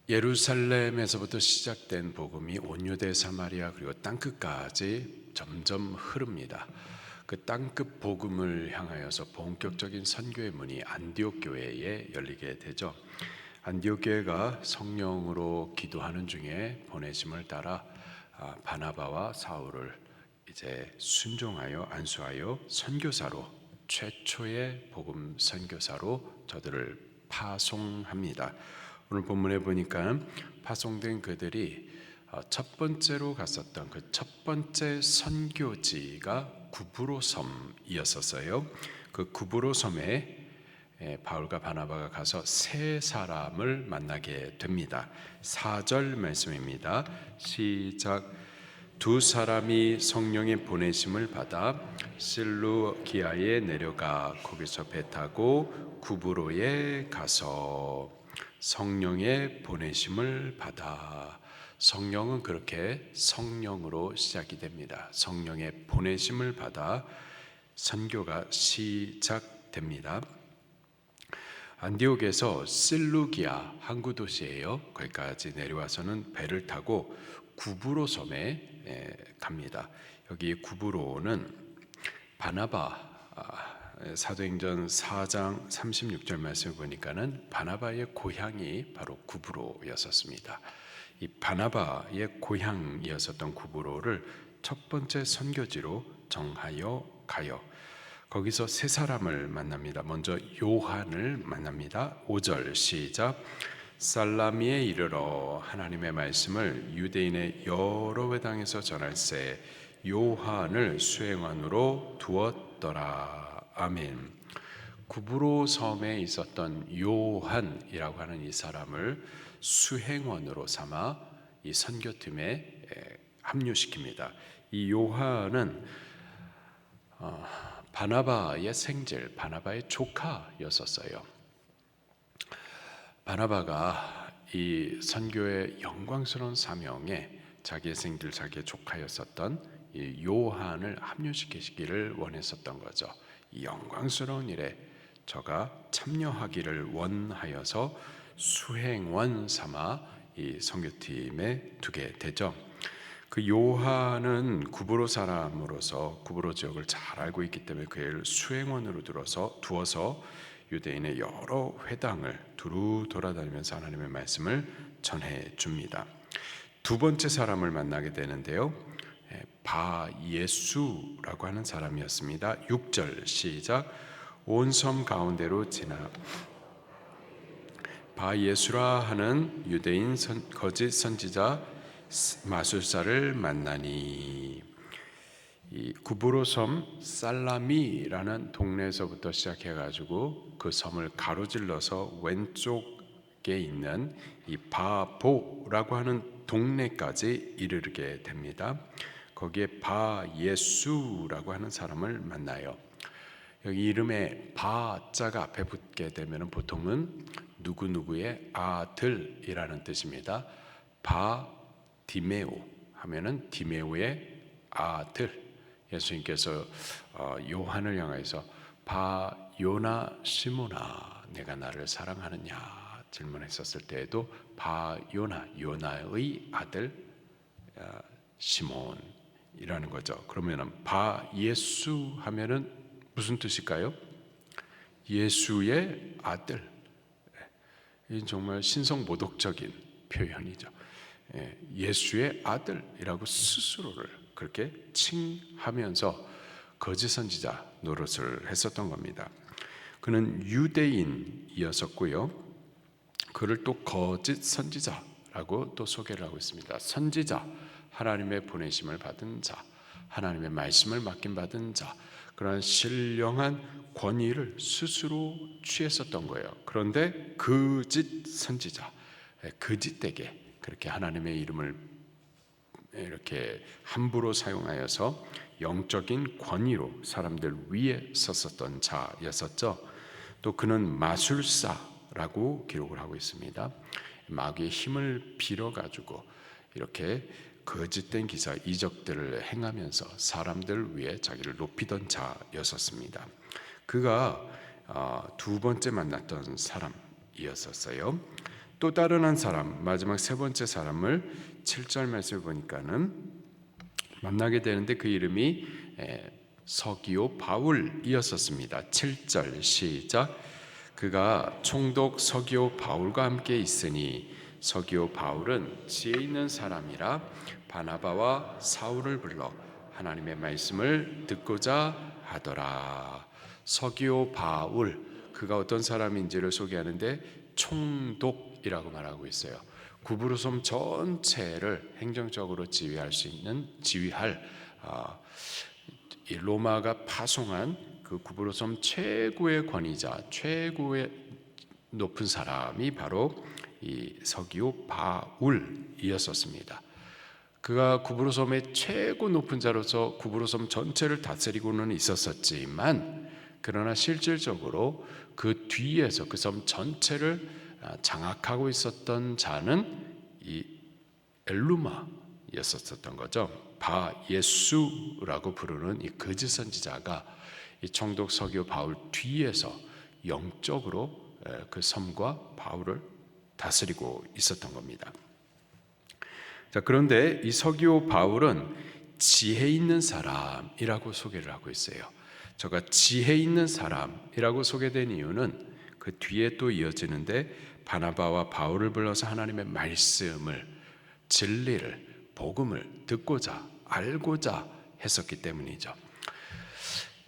예루살렘에서부터 시작된 복음이 온 유대 사마리아 그리고 땅끝까지 점점 흐릅니다. 그 땅끝 복음을 향하여서 본격적인 선교의 문이 안디옥 교회에 열리게 되죠. 안디옥 교회가 성령으로 기도하는 중에 보내심을 따라 바나바와 사울을 이제 순종하여 안수하여 선교사로, 최초의 복음 선교사로 저들을 파송합니다. 오늘 본문에 보니까 파송된 그들이 첫 번째로 갔었던 그 첫 번째 선교지가 구브로섬이었었어요. 그 구브로섬에 바울과 바나바가 가서 세 사람을 만나게 됩니다. 4절 말씀입니다. 시작. 두 사람이 성령의 보내심을 받아 실루기아에 내려가 거기서 배 타고 구브로에 가서 성령의 보내심을 받아. 성령은 그렇게 성령으로 시작이 됩니다. 성령의 보내심을 받아 선교가 시작됩니다. 안디옥에서 실루기아 항구 도시예요. 거기까지 내려와서는 배를 타고 구브로 섬에 갑니다. 여기 구브로는 바나바 사도행전 4장 36절 말씀을 보니까는 바나바의 고향이 바로 구브로였었습니다. 이 바나바의 고향이었었던 구브로를 첫 번째 선교지로 정하여 가요. 거기서 세 사람을 만납니다. 먼저 요한을 만납니다. 5절 시작. 살라미에 이르러 하나님의 말씀을 유대인의 여러 회당에서 전할세 요한을 수행원으로 두었더라. 아멘. 구브로 섬에 있었던 요한이라고 하는 이 사람을 수행원으로 삼아 이 선교팀에 합류시킵니다. 이 요한은 바나바의 생질, 바나바의 조카였었어요. 바나바가 이 선교의 영광스러운 사명에 자기의 생질, 자기의 조카였었던 이 요한을 합류시키기를 원했었던 거죠. 이 영광스러운 일에 저가 참여하기를 원하여서 수행원 삼아 이 선교팀에 두게 되죠. 그 요한은 구브로 사람으로서 구브로 지역을 잘 알고 있기 때문에 그를 수행원으로 두어서 유대인의 여러 회당을 두루 돌아다니면서 하나님의 말씀을 전해 줍니다. 두 번째 사람을 만나게 되는데요. 바예수라고 하는 사람이었습니다. 6절 시작. 온 섬 가운데로 지나 바예수라 하는 유대인 거짓 선지자 마술사를 만나니. 이 구브로 섬 살라미라는 동네에서부터 시작해가지고 그 섬을 가로질러서 왼쪽에 있는 이 바보라고 하는 동네까지 이르게 됩니다. 거기에 바예수라고 하는 사람을 만나요. 여기 이름에 바자가 앞에 붙게 되면 보통은 누구누구의 아들이라는 뜻입니다. 바디메오 하면은 디메오의 아들. 예수님께서 요한을 향해서 바요나 시몬아 내가 나를 사랑하느냐 질문했었을 때에도 바요나 요나의 아들 시몬이라는 거죠. 그러면은 바예수 하면은 무슨 뜻일까요? 예수의 아들. 이 정말 신성모독적인 표현이죠. 예수의 아들이라고 스스로를 그렇게 칭하면서 거짓 선지자 노릇을 했었던 겁니다. 그는 유대인이었었고요. 그를 또 거짓 선지자라고 또 소개를 하고 있습니다. 선지자, 하나님의 보내심을 받은 자, 하나님의 말씀을 맡김받은 자, 그런 신령한 권위를 스스로 취했었던 거예요. 그런데 거짓 선지자, 거짓되게 그렇게 하나님의 이름을 이렇게 함부로 사용하여서 영적인 권위로 사람들 위에 섰었던 자였었죠. 또 그는 마술사라고 기록을 하고 있습니다. 마귀의 힘을 빌어가지고 이렇게 거짓된 기사, 이적들을 행하면서 사람들 위에 자기를 높이던 자였었습니다. 그가 두 번째 만났던 사람이었었어요. 또 다른 한 사람, 마지막 세 번째 사람을 7절 말씀을 보니까는 만나게 되는데 그 이름이 서기오 바울이었었습니다. 7절 시작. 그가 총독 서기오 바울과 함께 있으니 서기오 바울은 지혜 있는 사람이라 바나바와 사울을 불러 하나님의 말씀을 듣고자 하더라. 서기오 바울, 그가 어떤 사람인지를 소개하는데 총독이라고 말하고 있어요. 구브로섬 전체를 행정적으로 지휘할 이 로마가 파송한 그 구브로섬 최고의 권위자, 최고의 높은 사람이 바로 이 서기오 바울이었었습니다. 그가 구브로섬의 최고 높은 자로서 구브로섬 전체를 다스리고는 있었지만, 그러나 실질적으로 그 뒤에서 그 섬 전체를 장악하고 있었던 자는 이 엘루마였었던 거죠. 바예수라고 부르는 이 거짓 선지자가 이 총독 서기오 바울 뒤에서 영적으로 그 섬과 바울을 다스리고 있었던 겁니다. 자, 그런데 이 서기오 바울은 지혜 있는 사람이라고 소개를 하고 있어요. 저가 지혜 있는 사람이라고 소개된 이유는 그 뒤에 또 이어지는데 바나바와 바울을 불러서 하나님의 말씀을, 진리를, 복음을 듣고자 알고자 했었기 때문이죠.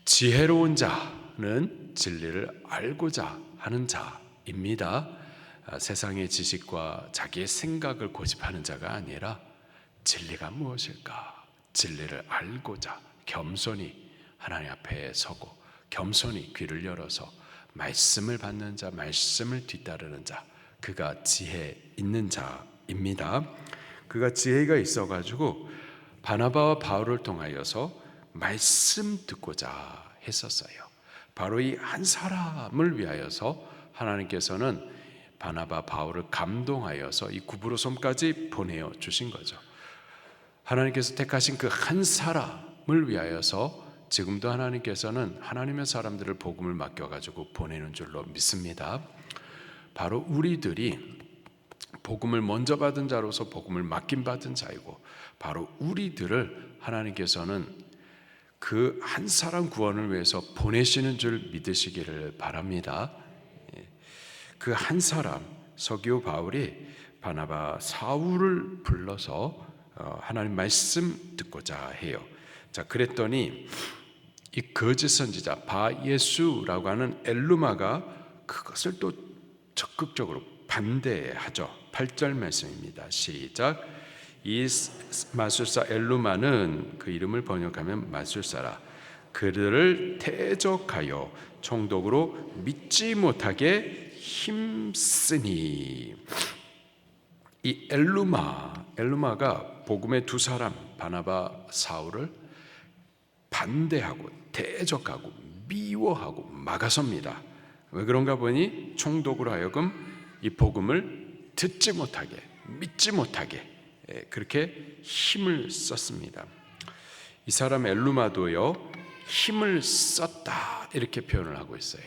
지혜로운 자는 진리를 알고자 하는 자입니다. 세상의 지식과 자기의 생각을 고집하는 자가 아니라 진리가 무엇일까? 진리를 알고자 겸손히 하나님 앞에 서고 겸손히 귀를 열어서 말씀을 받는 자, 말씀을 뒤따르는 자, 그가 지혜 있는 자입니다. 그가 지혜가 있어가지고 바나바와 바울을 통하여서 말씀 듣고자 했었어요. 바로 이 한 사람을 위하여서 하나님께서는 바나바 바울을 감동하여서 이 구브로섬까지 보내어 주신 거죠. 하나님께서 택하신 그 한 사람을 위하여서 지금도 하나님께서는 하나님의 사람들을 복음을 맡겨가지고 보내는 줄로 믿습니다. 바로 우리들이 복음을 먼저 받은 자로서 복음을 맡김 받은 자이고, 바로 우리들을 하나님께서는 그 한 사람 구원을 위해서 보내시는 줄 믿으시기를 바랍니다. 그 한 사람 서기오 바울이 바나바 사울을 불러서 하나님 말씀 듣고자 해요. 자, 그랬더니 이 거짓 선지자 바예수라고 하는 엘루마가 그것을 또 적극적으로 반대하죠. 8절 말씀입니다. 시작. 이 마술사 엘루마는, 그 이름을 번역하면 마술사라, 그들을 대적하여 총독으로 믿지 못하게 힘쓰니. 이 엘루마가 복음의 두 사람 바나바 사울을 반대하고 대적하고 미워하고 막아섭니다. 왜 그런가 보니 총독으로 하여금 이 복음을 듣지 못하게, 믿지 못하게 그렇게 힘을 썼습니다. 이 사람 엘루마도요, 힘을 썼다 이렇게 표현을 하고 있어요.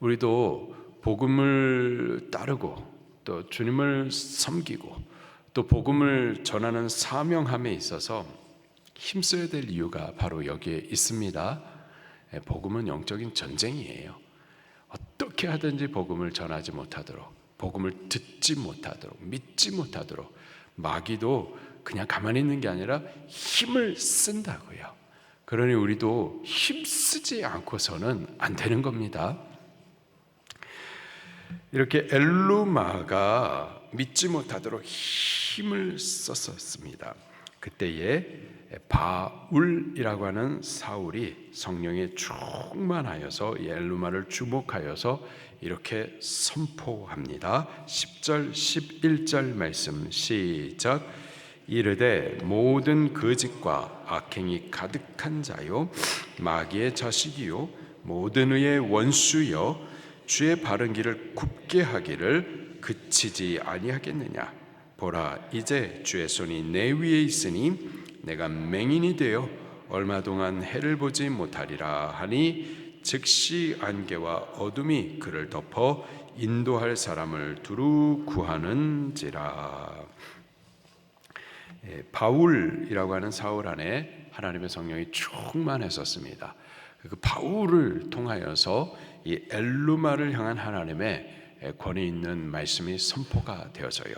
우리도 복음을 따르고 또 주님을 섬기고 또 복음을 전하는 사명함에 있어서 힘써야 될 이유가 바로 여기에 있습니다. 복음은 영적인 전쟁이에요. 어떻게 하든지 복음을 전하지 못하도록, 복음을 듣지 못하도록, 믿지 못하도록 마귀도 그냥 가만히 있는 게 아니라 힘을 쓴다고요. 그러니 우리도 힘쓰지 않고서는 안 되는 겁니다. 이렇게 엘루마가 믿지 못하도록 힘을 썼었습니다. 그때에 바울이라고 하는 사울이 성령에 충만하여서 엘루마를 주목하여서 이렇게 선포합니다. 10절 11절 말씀 시작. 이르되 모든 거짓과 악행이 가득한 자요 마귀의 자식이요 모든 의의 원수여 주의 바른 길을 굽게 하기를 그치지 아니하겠느냐. 보라, 이제 주의 손이 내 위에 있으니 내가 맹인이 되어 얼마 동안 해를 보지 못하리라 하니 즉시 안개와 어둠이 그를 덮어 인도할 사람을 두루 구하는지라. 바울이라고 하는 사울 안에 하나님의 성령이 충만했었습니다. 그 바울을 통하여서 이 엘루마를 향한 하나님의 권위 있는 말씀이 선포가 되어져요.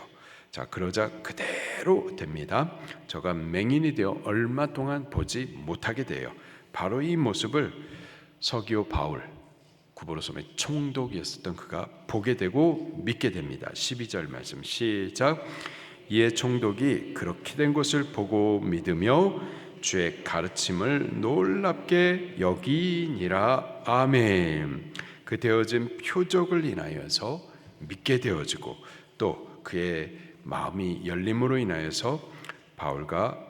자, 그러자 그대로 됩니다. 저가 맹인이 되어 얼마 동안 보지 못하게 돼요. 바로 이 모습을 서기오 바울, 구브로섬의 총독이었던 그가 보게 되고 믿게 됩니다. 12절 말씀 시작. 이에 총독이 그렇게 된 것을 보고 믿으며 주의 가르침을 놀랍게 여기니라. 아멘. 그 되어진 표적을 인하여서 믿게 되어지고 또 그의 마음이 열림으로 인하여서 바울과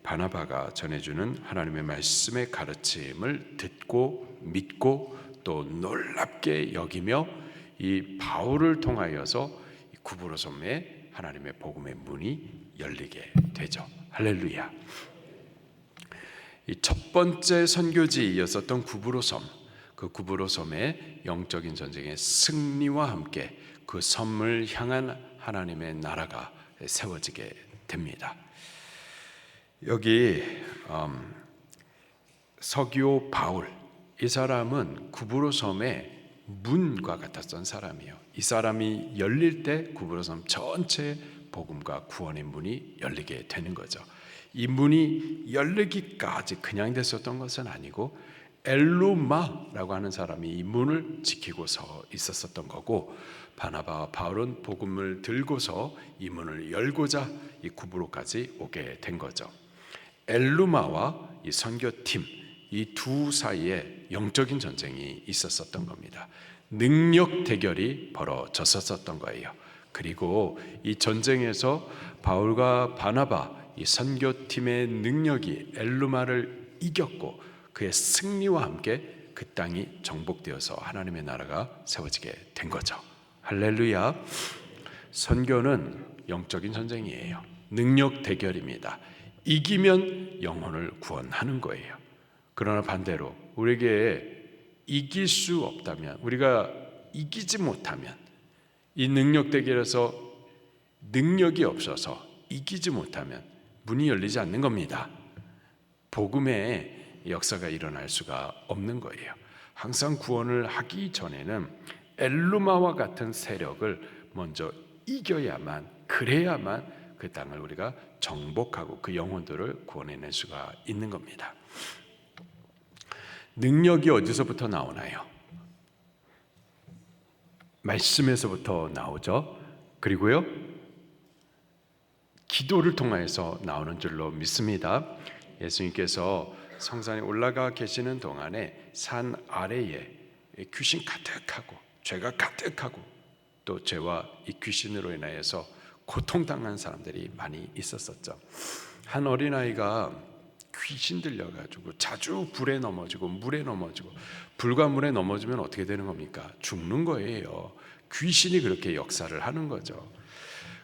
바나바가 전해주는 하나님의 말씀의 가르침을 듣고 믿고 또 놀랍게 여기며 이 바울을 통하여서 구브로섬에 하나님의 복음의 문이 열리게 되죠. 할렐루야. 이 첫 번째 선교지였었던 구브로섬, 그 구브로섬의 영적인 전쟁의 승리와 함께 그 섬을 향한 하나님의 나라가 세워지게 됩니다. 여기 서기오 바울, 이 사람은 구브로섬의 문과 같았던 사람이에요. 이 사람이 열릴 때 구브로섬 전체 복음과 구원의 문이 열리게 되는 거죠. 이 문이 열리기까지 그냥 됐었던 것은 아니고 엘루마라고 하는 사람이 이 문을 지키고 서 있었던 거고, 바나바와 바울은 복음을 들고서 이 문을 열고자 이 구브로까지 오게 된 거죠. 엘루마와 이 선교팀, 이 두 사이에 영적인 전쟁이 있었던 겁니다. 능력 대결이 벌어졌었던 거예요. 그리고 이 전쟁에서 바울과 바나바, 이 선교팀의 능력이 엘루마를 이겼고 그의 승리와 함께 그 땅이 정복되어서 하나님의 나라가 세워지게 된 거죠. 할렐루야. 선교는 영적인 전쟁이에요. 능력 대결입니다. 이기면 영혼을 구원하는 거예요. 그러나 반대로 우리에게 이길 수 없다면, 우리가 이기지 못하면, 이 능력 대결에서 능력이 없어서 이기지 못하면 문이 열리지 않는 겁니다. 복음의 역사가 일어날 수가 없는 거예요. 항상 구원을 하기 전에는 엘루마와 같은 세력을 먼저 이겨야만, 그래야만 그 땅을 우리가 정복하고 그 영혼들을 구원해낼 수가 있는 겁니다. 능력이 어디서부터 나오나요? 말씀에서부터 나오죠. 그리고요, 기도를 통해서 나오는 줄로 믿습니다. 예수님께서 성산에 올라가 계시는 동안에 산 아래에 귀신 가득하고 죄가 가득하고 또 죄와 이 귀신으로 인하여서 고통당한 사람들이 많이 있었었죠. 한 어린아이가 귀신 들려가지고 자주 불에 넘어지고 물에 넘어지고, 불과 물에 넘어지면 어떻게 되는 겁니까? 죽는 거예요. 귀신이 그렇게 역사를 하는 거죠.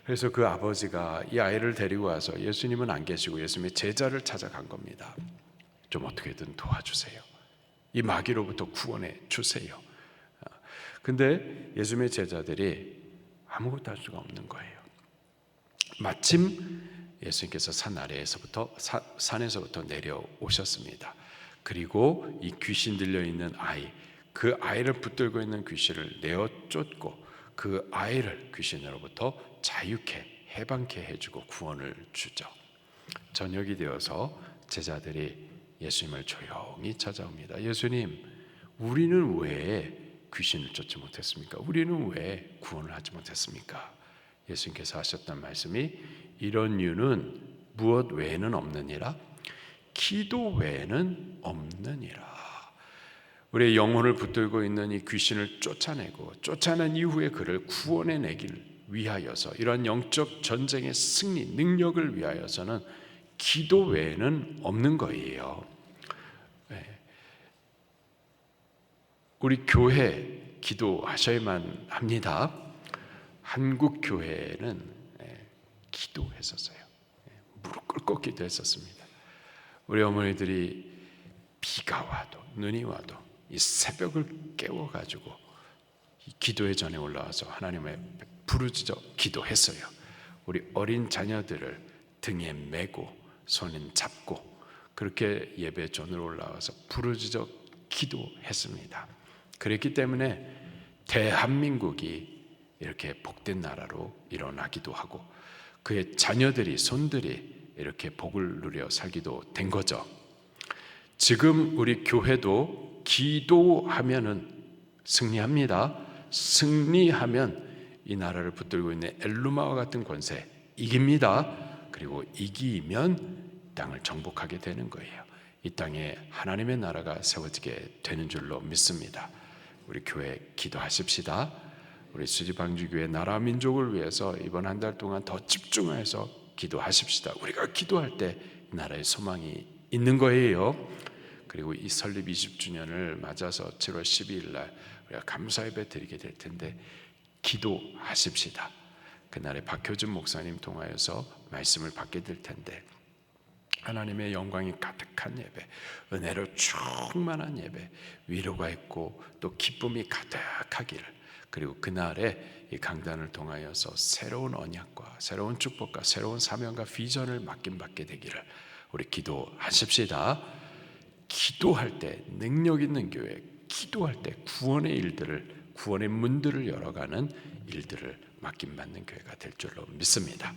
그래서 그 아버지가 이 아이를 데리고 와서, 예수님은 안 계시고 예수님의 제자를 찾아간 겁니다. 좀 어떻게든 도와주세요. 이 마귀로부터 구원해 주세요. 근데 예수님의 제자들이 아무것도 할 수가 없는 거예요. 마침 예수님께서 산 아래에서부터 산에서부터 내려오셨습니다. 그리고 이 귀신 들려 있는 아이, 그 아이를 붙들고 있는 귀신을 내어 쫓고 그 아이를 귀신으로부터 자유케 해방케 해주고 구원을 주죠. 저녁이 되어서 제자들이 예수님을 조용히 찾아옵니다. 예수님, 우리는 왜 귀신을 쫓지 못했습니까? 우리는 왜 구원을 하지 못했습니까? 예수님께서 하셨던 말씀이, 이런 이유는 무엇 외에는 없느니라? 기도 외에는 없느니라. 우리의 영혼을 붙들고 있는 이 귀신을 쫓아내고 쫓아낸 이후에 그를 구원해내길 위하여서, 이러한 영적 전쟁의 승리, 능력을 위하여서는 기도 외에는 없는 거예요. 우리 교회 기도하셔야만 합니다. 한국 교회는 기도했었어요. 무릎 꿇고 기도했었습니다. 우리 어머니들이 비가 와도 눈이 와도 이 새벽을 깨워가지고 기도의 전에 올라와서 하나님의 부르짖어 기도했어요. 우리 어린 자녀들을 등에 메고 손에 잡고 그렇게 예배 전으로 올라와서 부르짖어 기도했습니다. 그랬기 때문에 대한민국이 이렇게 복된 나라로 일어나기도 하고 그의 자녀들이 손들이 이렇게 복을 누려 살기도 된 거죠. 지금 우리 교회도 기도하면은 승리합니다. 승리하면 이 나라를 붙들고 있는 엘루마와 같은 권세 이깁니다. 그리고 이기면 땅을 정복하게 되는 거예요. 이 땅에 하나님의 나라가 세워지게 되는 줄로 믿습니다. 우리 교회 기도하십시다. 우리 수지방주교회 나라 민족을 위해서 이번 한 달 동안 더 집중해서 기도하십시다. 우리가 기도할 때 나라의 소망이 있는 거예요. 그리고 이 설립 20주년을 맞아서 7월 12일 날 우리가 감사 예배 드리게 될 텐데 기도하십시다. 그날에 박효준 목사님 통하여서 말씀을 받게 될 텐데 하나님의 영광이 가득한 예배, 은혜로 충만한 예배, 위로가 있고 또 기쁨이 가득하기를, 그리고 그날에 이 강단을 통하여서 새로운 언약과 새로운 축복과 새로운 사명과 비전을 맡김받게 되기를 우리 기도하십시다. 기도할 때 능력 있는 교회, 기도할 때 구원의 일들을, 구원의 문들을 열어가는 일들을 맡김받는 교회가 될 줄로 믿습니다.